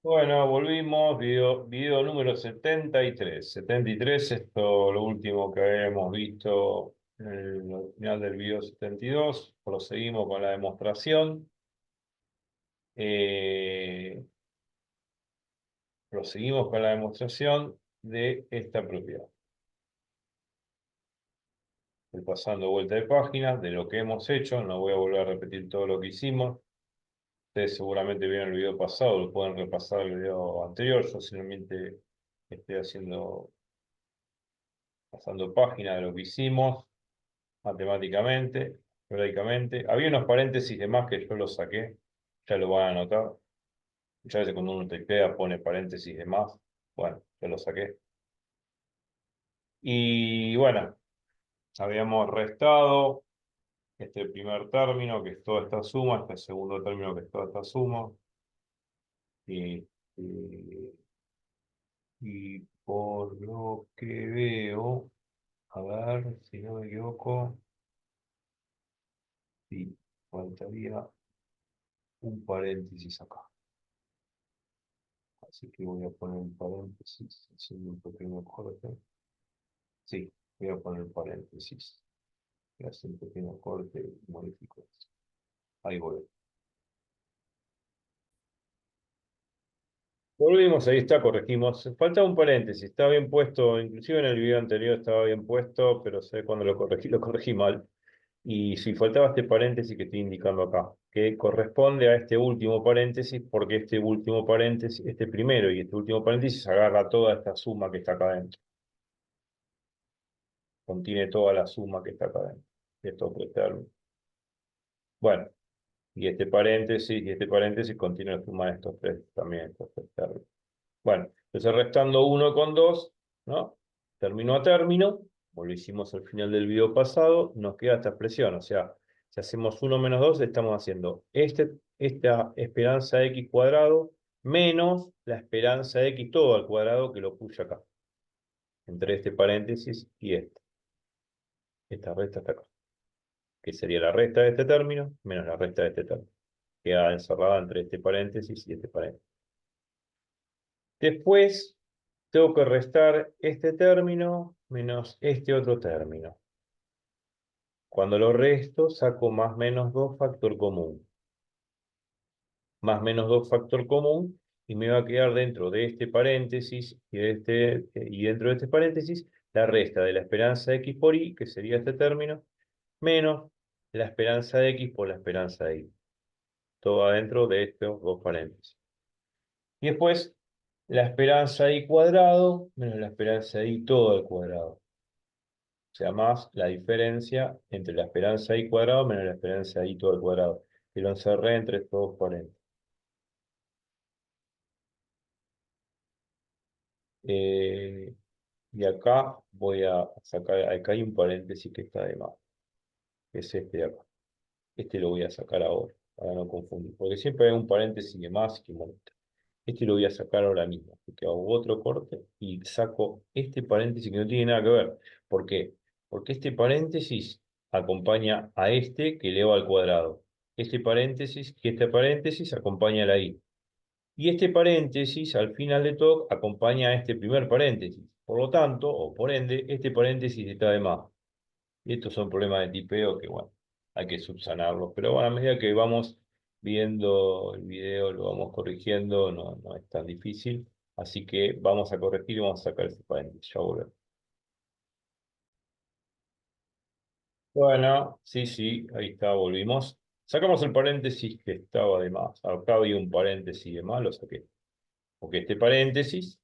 Bueno, volvimos, video número 73. 73, esto lo último que habíamos visto en el final del video 72. Proseguimos con la demostración. Eh, Proseguimos con la demostración de esta propiedad. Estoy pasando vuelta de página de lo que hemos hecho. No voy a volver a repetir todo lo que hicimos. Ustedes seguramente vieron el video pasado, lo pueden repasar el video anterior. Yo simplemente estoy pasando página de lo que hicimos matemáticamente, teóricamente. Había unos paréntesis de más que yo los saqué, ya lo van a notar. Muchas veces cuando uno teclea pone paréntesis de más. Bueno, ya lo saqué. Y bueno, habíamos restado este primer término, que es toda esta suma, este segundo término, que es toda esta suma. Y, y, y por lo que veo, a ver si no me equivoco, sí, faltaría un paréntesis acá. Así que voy a poner un paréntesis, haciendo un pequeño corte. Sí, voy a poner paréntesis. Voy a hacer un pequeño corte y modifico esto. Ahí voy. Volvimos, ahí está, corregimos. Falta un paréntesis, estaba bien puesto, inclusive en el video anterior estaba bien puesto, pero sé cuando lo corregí mal. Y si faltaba este paréntesis que estoy indicando acá, que corresponde a este último paréntesis, porque este último paréntesis, este primero y este último paréntesis agarra toda esta suma que está acá adentro. Contiene toda la suma que está acá adentro. Esto puede estar. Bueno, y este paréntesis contiene la suma de estos tres también, estos tres términos. Bueno, entonces restando uno con 2, ¿no? Término a término, como lo hicimos al final del video pasado, nos queda esta expresión. O sea, si hacemos uno menos 2, estamos haciendo esta esperanza x cuadrado menos la esperanza x todo al cuadrado que lo puse acá, entre este paréntesis y este. Esta resta está acá, que sería la resta de este término menos la resta de este término. Queda encerrada entre este paréntesis y este paréntesis. Después tengo que restar este término menos este otro término. Cuando lo resto, saco más menos 2 factor común. Más menos 2 factor común y me va a quedar dentro de este paréntesis y dentro de este paréntesis la resta de la esperanza de x por y, que sería este término, menos la esperanza de x por la esperanza de y. Todo adentro de estos dos paréntesis. Y después la esperanza de y cuadrado menos la esperanza de y todo al cuadrado. O sea, más la diferencia entre la esperanza de y cuadrado menos la esperanza de y todo al cuadrado. Y lo encerré entre estos dos paréntesis. Eh, y acá voy a sacar, acá hay un paréntesis que está de más, que es este de acá. Este lo voy a sacar ahora, para no confundir, porque siempre hay un paréntesis de más que molesta. Este lo voy a sacar ahora mismo, así que hago otro corte y saco este paréntesis que no tiene nada que ver. ¿Por qué? Porque este paréntesis acompaña a este que eleva al cuadrado. Este paréntesis acompaña a la i. Y este paréntesis, al final de todo, acompaña a este primer paréntesis. Por lo tanto, o por ende, este paréntesis está de más. Y estos son problemas de tipeo que, bueno, hay que subsanarlos. Pero bueno, a medida que vamos viendo el video, lo vamos corrigiendo, no es tan difícil. Así que vamos a corregir y vamos a sacar ese paréntesis. Ya volvemos. Bueno, sí, sí, ahí está, volvimos. Sacamos el paréntesis que estaba de más. Acá había un paréntesis de más, lo saqué. Porque este paréntesis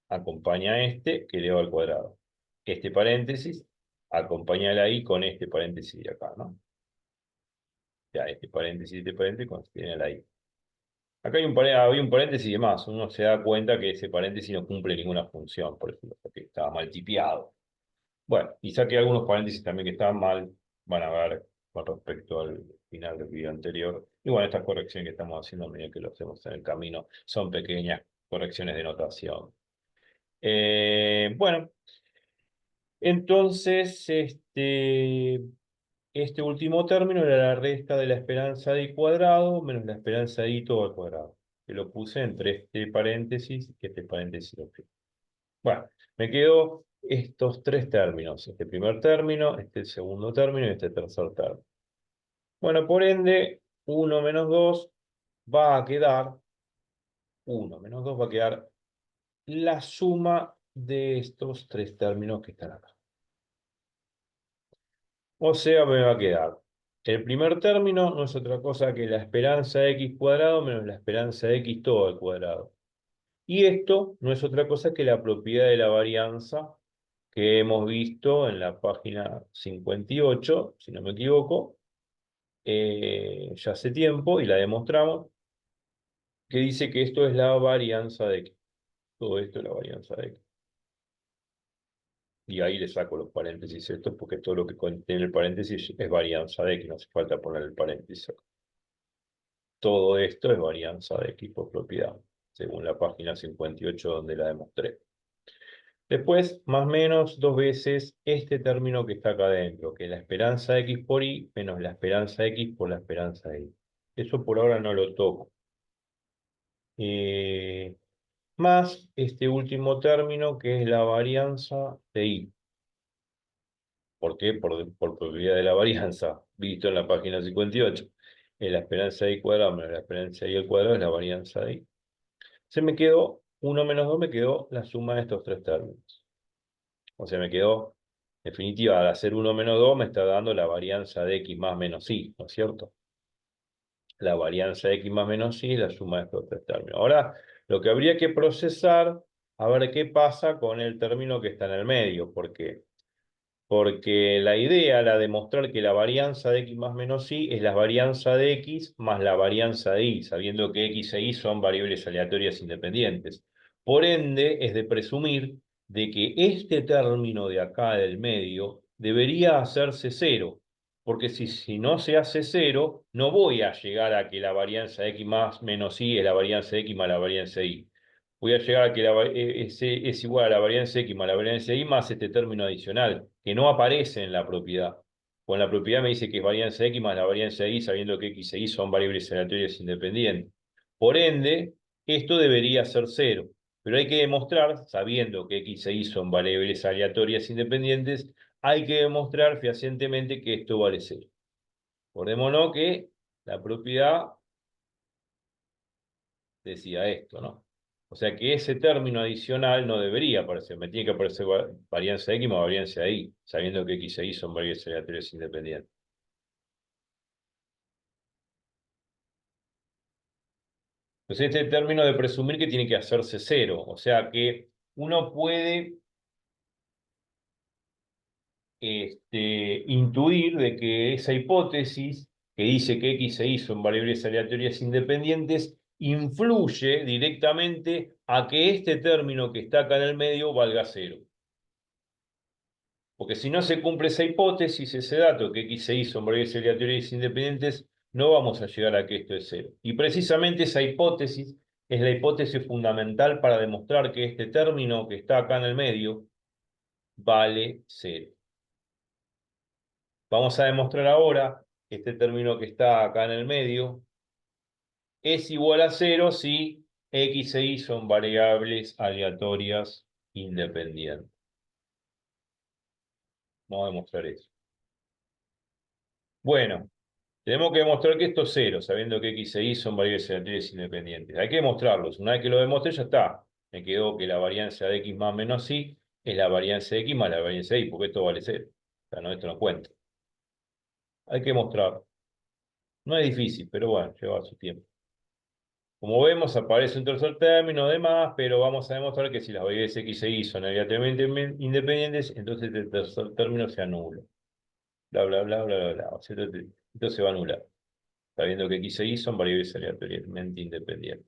acompaña a este que eleva al cuadrado. Este paréntesis acompaña a la i con este paréntesis de acá, ¿no? Ya, y este paréntesis contiene la i. Acá había un paréntesis de más. Uno se da cuenta que ese paréntesis no cumple ninguna función, por ejemplo, porque estaba mal tipeado. Bueno, y saqué algunos paréntesis también que estaban mal. Van a ver con respecto al final del video anterior. Y bueno, estas correcciones que estamos haciendo a medida que lo hacemos en el camino son pequeñas correcciones de notación. Bueno, entonces este último término era la resta de la esperanza de y cuadrado menos la esperanza de y todo al cuadrado. que lo puse entre este paréntesis y este paréntesis. Bueno, me quedo estos tres términos, este primer término, este segundo término y este tercer término. Bueno, por ende, 1 menos 2 va a quedar, 1 menos 2 va a quedar la suma de estos tres términos que están acá. O sea, me va a quedar. El primer término no es otra cosa que la esperanza de x cuadrado menos la esperanza de x todo al cuadrado. Y esto no es otra cosa que la propiedad de la varianza que hemos visto en la página 58, si no me equivoco, ya hace tiempo, y la demostramos, que dice que esto es la varianza de x. Todo esto es la varianza de x. Y ahí le saco los paréntesis estos, porque todo lo que contiene el paréntesis es varianza de x, no hace falta poner el paréntesis acá. Todo esto es varianza de x por propiedad, según la página 58 donde la demostré. Después, más o menos dos veces este término que está acá adentro, que es la esperanza de x por y menos la esperanza de x por la esperanza de y. Eso por ahora no lo toco. Más este último término que es la varianza de y. ¿Por qué? Por propiedad de la varianza, visto en la página 58. La esperanza de y cuadrado menos la esperanza de y al cuadrado es la varianza de y. Se me quedó, 1 menos 2 me quedó la suma de estos tres términos. O sea, me quedó, en definitiva, al hacer 1 menos 2 me está dando la varianza de x más menos y, ¿no es cierto? La varianza de x más menos y es la suma de estos tres términos. Ahora, lo que habría que procesar, a ver qué pasa con el término que está en el medio, porque la idea, la de mostrar que la varianza de x más menos y es la varianza de x más la varianza de y, sabiendo que x e y son variables aleatorias independientes. Por ende, es de presumir de que este término de acá del medio debería hacerse cero, porque si no se hace cero, no voy a llegar a que la varianza de x más menos y es la varianza de x más la varianza de y. Voy a llegar a que es igual a la varianza x más la varianza y más este término adicional, que no aparece en la propiedad. Con la propiedad me dice que es varianza x más la varianza y, sabiendo que x e y son variables aleatorias independientes. Por ende, esto debería ser cero. Pero hay que demostrar, sabiendo que x e y son variables aleatorias independientes, hay que demostrar fehacientemente que esto vale cero. Acordémonos que la propiedad decía esto, ¿no? O sea que ese término adicional no debería aparecer, me tiene que aparecer varianza x más varianza y, sabiendo que x e y son variables aleatorias independientes. Entonces este término de presumir que tiene que hacerse cero, o sea que uno puede intuir de que esa hipótesis que dice que x e y son variables aleatorias independientes influye directamente a que este término que está acá en el medio valga cero. Porque si no se cumple esa hipótesis, ese dato, que x e y son variables aleatorias independientes, no vamos a llegar a que esto es cero. Y precisamente esa hipótesis es la hipótesis fundamental para demostrar que este término que está acá en el medio vale cero. Vamos a demostrar ahora que este término que está acá en el medio es igual a cero si x e y son variables aleatorias independientes. Vamos a demostrar eso. Bueno. Tenemos que demostrar que esto es cero, sabiendo que x e y son variables aleatorias independientes. Hay que demostrarlos. Una vez que lo demostré, ya está. Me quedó que la varianza de x más menos y es la varianza de x más la varianza de y, porque esto vale cero. O sea, no, esto no cuenta. Hay que mostrar. No es difícil, pero bueno, lleva su tiempo. Como vemos, aparece un tercer término, demás, pero vamos a demostrar que si las variables x e y son aleatoriamente independientes, entonces el tercer término se anula. Bla, bla, bla, bla, bla, bla. O sea, esto se va a anular, sabiendo que x e y son variables aleatoriamente independientes.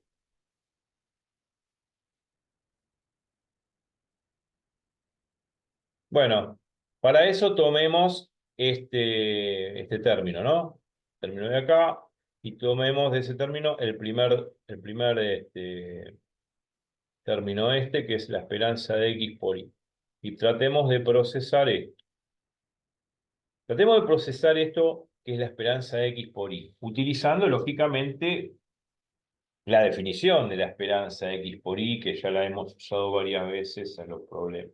Bueno, para eso tomemos este término, ¿no? Término de acá, y tomemos de ese término el primer término que es la esperanza de x por y. Y tratemos de procesar esto. Tratemos de procesar esto que es la esperanza de x por y, utilizando, lógicamente, la definición de la esperanza X por Y, que ya la hemos usado varias veces en los problemas.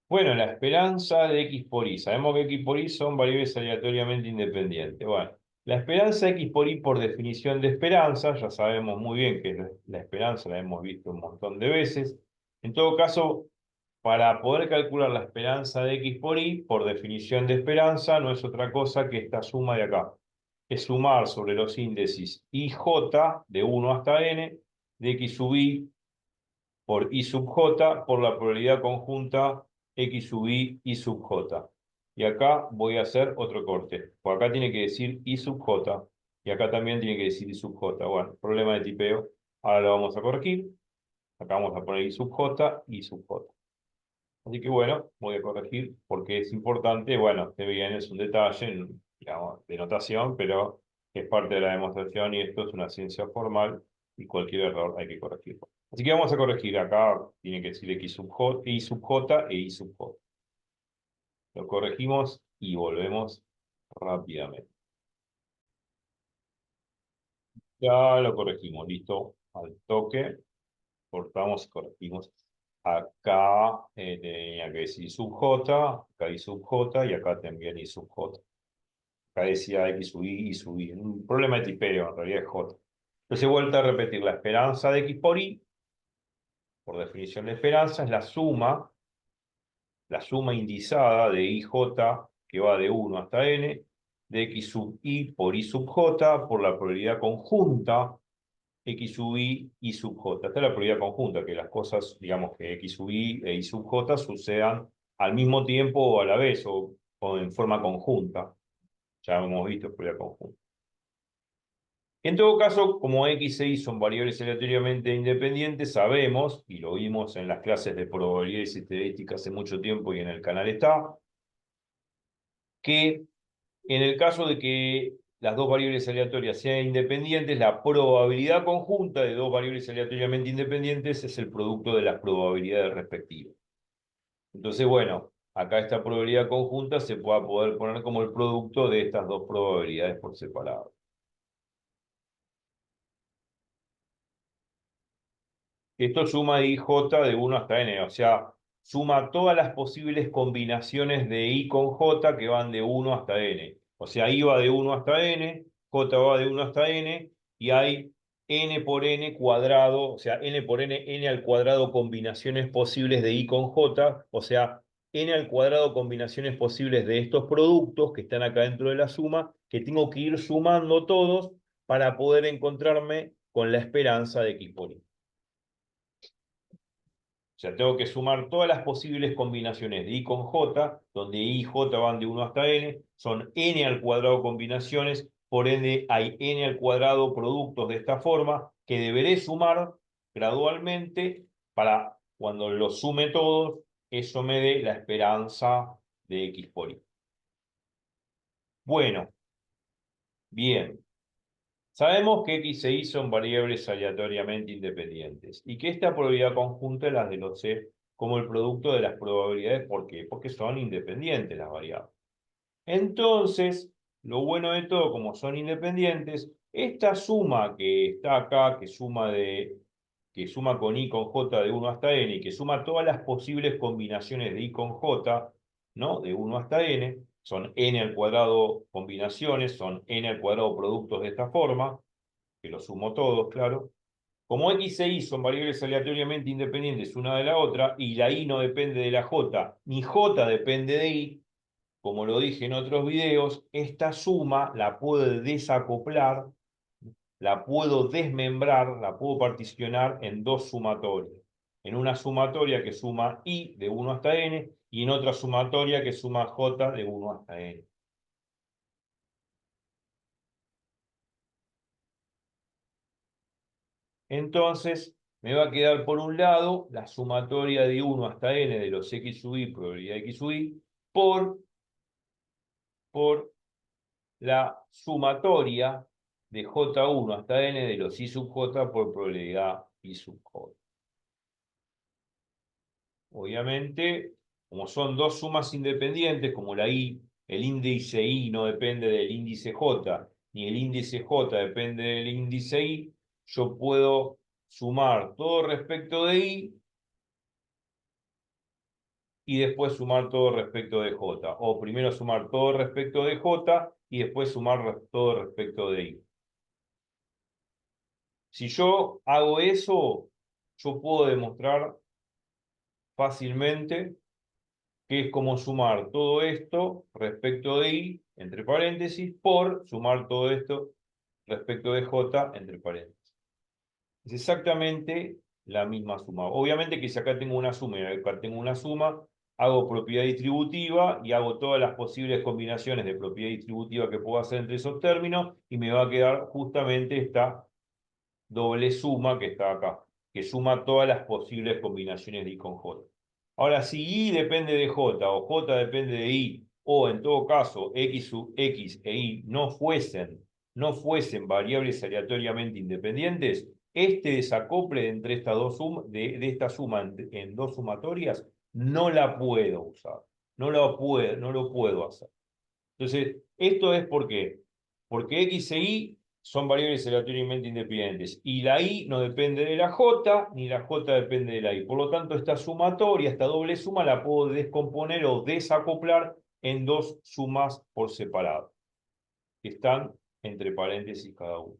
Bueno, la esperanza de X por Y. Sabemos que X por Y son variables aleatoriamente independientes. Bueno, la esperanza X por Y por definición de esperanza, ya sabemos muy bien que la esperanza la hemos visto un montón de veces. En todo caso, para poder calcular la esperanza de X por Y, por definición de esperanza, no es otra cosa que esta suma de acá. Es sumar sobre los índices IJ de 1 hasta n de X sub Y por I sub J por la probabilidad conjunta X sub I sub J. Y acá voy a hacer otro corte. Por acá tiene que decir I sub J. Y acá también tiene que decir I sub J. Bueno, problema de tipeo. Ahora lo vamos a corregir. Acá vamos a poner I sub J, I sub J. Así que bueno, voy a corregir porque es importante. Bueno, este bien es un detalle, digamos, de notación, pero es parte de la demostración y esto es una ciencia formal y cualquier error hay que corregirlo. Así que vamos a corregir. Acá tiene que decir X sub J, Y sub J e Y sub J. Lo corregimos y volvemos rápidamente. Ya lo corregimos, listo, al toque. Cortamos y corregimos. Acá tenía que decir sub J, acá y sub J y acá también y sub J. Acá decía X sub Y sub Y. Un problema de tipeo, en realidad es J. Entonces he vuelto a repetir la esperanza de X por Y, por definición de esperanza, es la suma indizada de IJ que va de 1 hasta n, de X sub Y por Y sub J, por la probabilidad conjunta X sub Y sub J. Esta es la probabilidad conjunta, que las cosas, digamos que X sub Y e Y sub J sucedan al mismo tiempo o a la vez, o en forma conjunta. Ya hemos visto probabilidad conjunta. En todo caso, como X e Y son variables aleatoriamente independientes, sabemos, y lo vimos en las clases de probabilidades y estadística hace mucho tiempo y en el canal está, que en el caso de que las dos variables aleatorias sean independientes, la probabilidad conjunta de dos variables aleatoriamente independientes es el producto de las probabilidades respectivas. Entonces, bueno, acá esta probabilidad conjunta se puede poder poner como el producto de estas dos probabilidades por separado. Esto suma IJ de 1 hasta n, o sea, suma todas las posibles combinaciones de I con J que van de 1 hasta n. O sea, I va de 1 hasta n, J va de 1 hasta n, y hay n por n cuadrado, o sea, n por n al cuadrado combinaciones posibles de I con J, o sea, n al cuadrado combinaciones posibles de estos productos que están acá dentro de la suma, que tengo que ir sumando todos para poder encontrarme con la esperanza de X por Y. O sea, tengo que sumar todas las posibles combinaciones de I con J, donde I y J van de 1 hasta n, son n al cuadrado combinaciones, por ende hay n al cuadrado productos de esta forma, que deberé sumar gradualmente para cuando los sume todos, eso me dé la esperanza de X por Y. Bueno, bien. Sabemos que X e Y son variables aleatoriamente independientes y que esta probabilidad conjunta las de los C como el producto de las probabilidades. ¿Por qué? Porque son independientes las variables. Entonces, lo bueno de todo, como son independientes, esta suma que está acá, que suma con I con J de 1 hasta n y que suma todas las posibles combinaciones de I con J, ¿no? De 1 hasta n, son n al cuadrado combinaciones, son n al cuadrado productos de esta forma, que los sumo todos, claro. Como X e Y son variables aleatoriamente independientes una de la otra, y la I no depende de la J, ni J depende de I, como lo dije en otros videos, esta suma la puedo desacoplar, la puedo desmembrar, la puedo particionar en dos sumatorias. En una sumatoria que suma I de 1 hasta n y en otra sumatoria que suma J de 1 hasta n. Entonces, me va a quedar por un lado la sumatoria de 1 hasta n de los X sub I, probabilidad X sub I, por la sumatoria de J1 hasta n de los I sub J por probabilidad I sub J. Obviamente, como son dos sumas independientes, como la I, el índice I no depende del índice J, ni el índice J depende del índice I, yo puedo sumar todo respecto de I y después sumar todo respecto de J. O primero sumar todo respecto de J y después sumar todo respecto de I. Si yo hago eso, yo puedo demostrar fácilmente que es como sumar todo esto respecto de I, entre paréntesis, por sumar todo esto respecto de J, entre paréntesis. Es exactamente la misma suma. Obviamente que si acá tengo una suma y acá tengo una suma, hago propiedad distributiva y hago todas las posibles combinaciones de propiedad distributiva que puedo hacer entre esos términos y me va a quedar justamente esta doble suma que está acá, que suma todas las posibles combinaciones de I con J. Ahora, si I depende de J o J depende de I, o en todo caso X sub X e Y no fuesen variables aleatoriamente independientes, este desacople entre estas de esta suma en dos sumatorias no la puedo usar, no lo puedo hacer. Entonces, esto es porque X e Y son variables aleatoriamente independientes y la Y no depende de la J ni la J depende de la Y. Por lo tanto, esta sumatoria, esta doble suma, la puedo descomponer o desacoplar en dos sumas por separado, que están entre paréntesis cada una.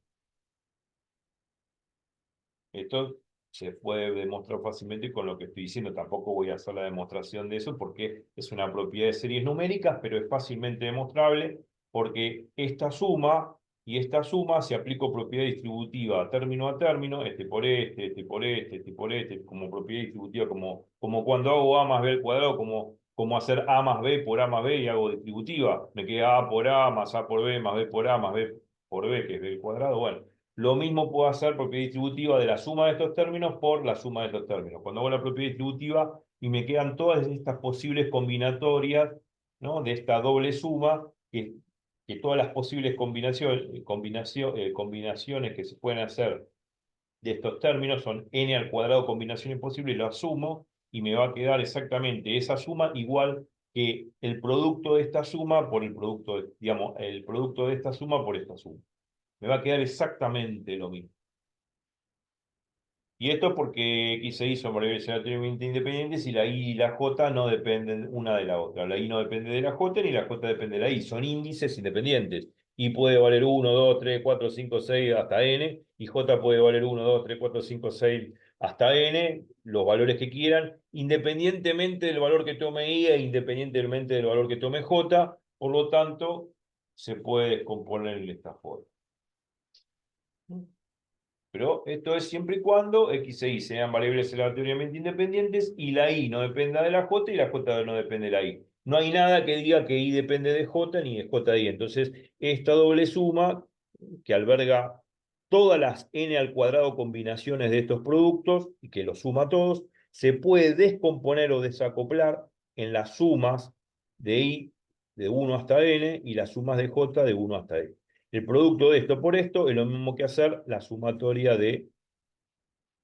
Esto se puede demostrar fácilmente con lo que estoy diciendo. Tampoco voy a hacer la demostración de eso porque es una propiedad de series numéricas, pero es fácilmente demostrable porque esta suma y esta suma, si aplico propiedad distributiva a término, este por este por este por este, como propiedad distributiva, como cuando hago a más b al cuadrado, como hacer a más b por a más b y hago distributiva. Me queda a por a más a por b más b por a más b por b, que es b al cuadrado. Bueno. Lo mismo puedo hacer propiedad distributiva de la suma de estos términos por la suma de estos términos. Cuando hago la propiedad distributiva y me quedan todas estas posibles combinatorias, ¿no? De esta doble suma, que todas las posibles combinaciones que se pueden hacer de estos términos son n al cuadrado combinaciones posibles, lo sumo y me va a quedar exactamente esa suma igual que el producto de esta suma por el producto, digamos, el producto de esta suma por esta suma. Me va a quedar exactamente lo mismo. Y esto porque X e Y son variables aleatoriamente independientes y la Y y la J no dependen una de la otra. La Y no depende de la J ni la J depende de la Y. Son índices independientes. Y puede valer 1, 2, 3, 4, 5, 6 hasta n. Y J puede valer 1, 2, 3, 4, 5, 6 hasta n, los valores que quieran, independientemente del valor que tome I e independientemente del valor que tome J. Por lo tanto, se puede descomponer en esta forma. Pero esto es siempre y cuando X e Y sean variables aleatoriamente independientes y la Y no dependa de la J y la J no depende de la Y. No hay nada que diga que Y depende de J ni de J de Y. Entonces, esta doble suma, que alberga todas las n al cuadrado combinaciones de estos productos y que los suma todos, se puede descomponer o desacoplar en las sumas de Y de 1 hasta n y las sumas de J de 1 hasta n. El producto de esto por esto es lo mismo que hacer la sumatoria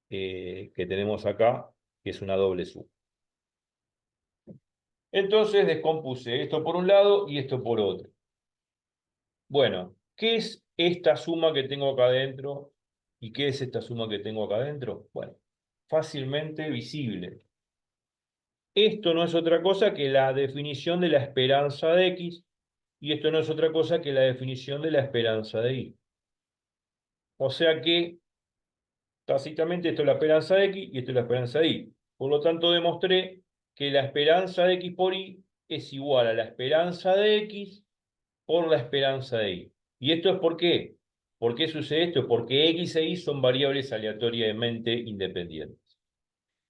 que tenemos acá, que es una doble suma. Entonces descompuse esto por un lado y esto por otro. Bueno, ¿qué es esta suma que tengo acá adentro? ¿Y qué es esta suma que tengo acá adentro? Bueno, fácilmente visible. Esto no es otra cosa que la definición de la esperanza de X y esto no es otra cosa que la definición de la esperanza de Y. O sea que tácitamente esto es la esperanza de X y esto es la esperanza de Y. Por lo tanto, demostré que la esperanza de X por Y es igual a la esperanza de X por la esperanza de Y. ¿Y esto es por qué? ¿Por qué sucede esto? Porque X e Y son variables aleatoriamente independientes.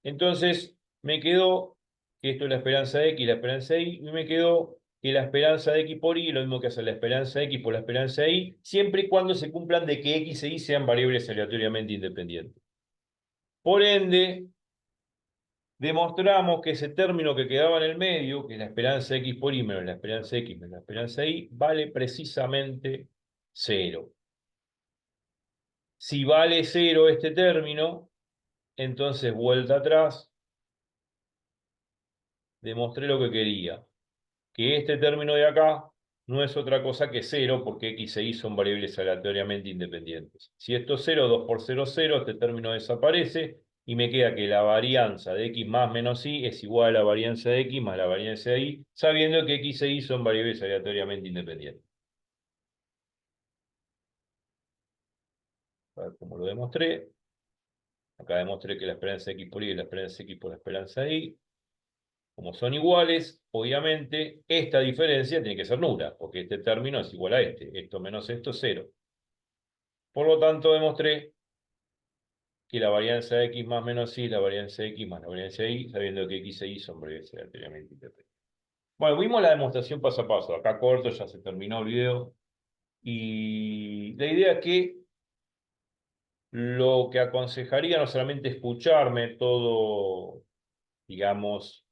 Entonces, me quedó que esto es la esperanza de X y la esperanza de Y, y me quedó que la esperanza de X por Y es lo mismo que hacer la esperanza de X por la esperanza de Y, siempre y cuando se cumplan de que X e Y sean variables aleatoriamente independientes. Por ende, demostramos que ese término que quedaba en el medio, que es la esperanza X por Y menos la esperanza X menos la esperanza Y, vale precisamente 0. Si vale 0 este término, entonces vuelta atrás, demostré lo que quería, que este término de acá no es otra cosa que cero, porque x e y son variables aleatoriamente independientes. Si esto es 0, 2 por 0, 0, este término desaparece y me queda que la varianza de x más menos y es igual a la varianza de x más la varianza de y, sabiendo que x e y son variables aleatoriamente independientes. A ver cómo lo demostré. Acá demostré que la esperanza de x por y es la esperanza de x por la esperanza de y. Como son iguales, obviamente, esta diferencia tiene que ser nula, porque este término es igual a este. Esto menos esto es 0. Por lo tanto, demostré que la varianza de x más menos y, la varianza de x más la varianza de y, sabiendo que x e y son variables aleatoriamente independientes. Bueno, vimos la demostración paso a paso. Acá corto, ya se terminó el video. Y la idea es que lo que aconsejaría no solamente escucharme todo, digamos,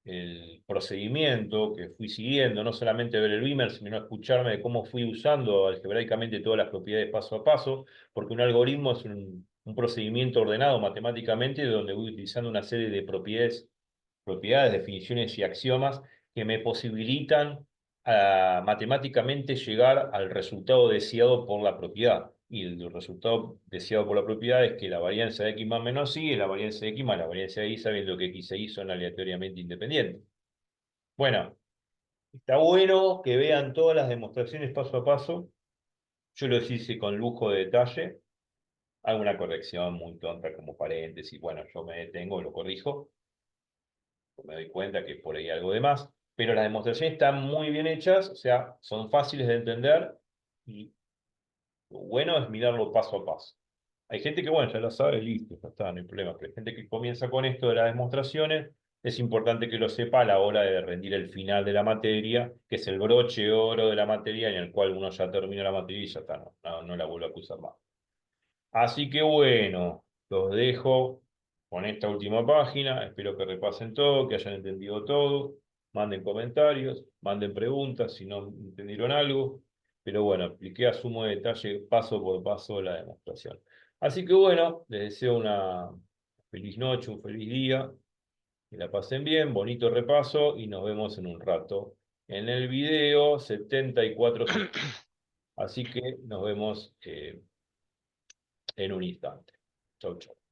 el procedimiento que fui siguiendo, no solamente ver el Beamer, sino escucharme de cómo fui usando algebraicamente todas las propiedades paso a paso, porque un algoritmo es un procedimiento ordenado matemáticamente donde voy utilizando una serie de propiedades, definiciones y axiomas que me posibilitan matemáticamente llegar al resultado deseado por la propiedad. Y el resultado deseado por la propiedad es que la varianza de x más menos y es la varianza de x más la varianza de y, sabiendo que x e y son aleatoriamente independientes. Bueno, está bueno que vean todas las demostraciones paso a paso. Yo los hice con lujo de detalle. Hago una corrección muy tonta como paréntesis. Bueno, yo me detengo, lo corrijo, me doy cuenta que por ahí algo de más, pero las demostraciones están muy bien hechas, o sea, son fáciles de entender y lo bueno es mirarlo paso a paso. Hay gente que, bueno, ya lo sabe, listo, ya está, no hay problema, pero hay gente que comienza con esto de las demostraciones, es importante que lo sepa a la hora de rendir el final de la materia, que es el broche de oro de la materia en el cual uno ya termina la materia y ya está, no la vuelve a acusar más. Así que bueno, los dejo con esta última página. Espero que repasen todo, que hayan entendido todo. Manden comentarios, manden preguntas si no entendieron algo. Pero bueno, expliqué a sumo detalle, paso por paso, la demostración. Así que bueno, les deseo una feliz noche, un feliz día. Que la pasen bien, bonito repaso y nos vemos en un rato en el video 74 segundos. Así que nos vemos en un instante. Chau, chau.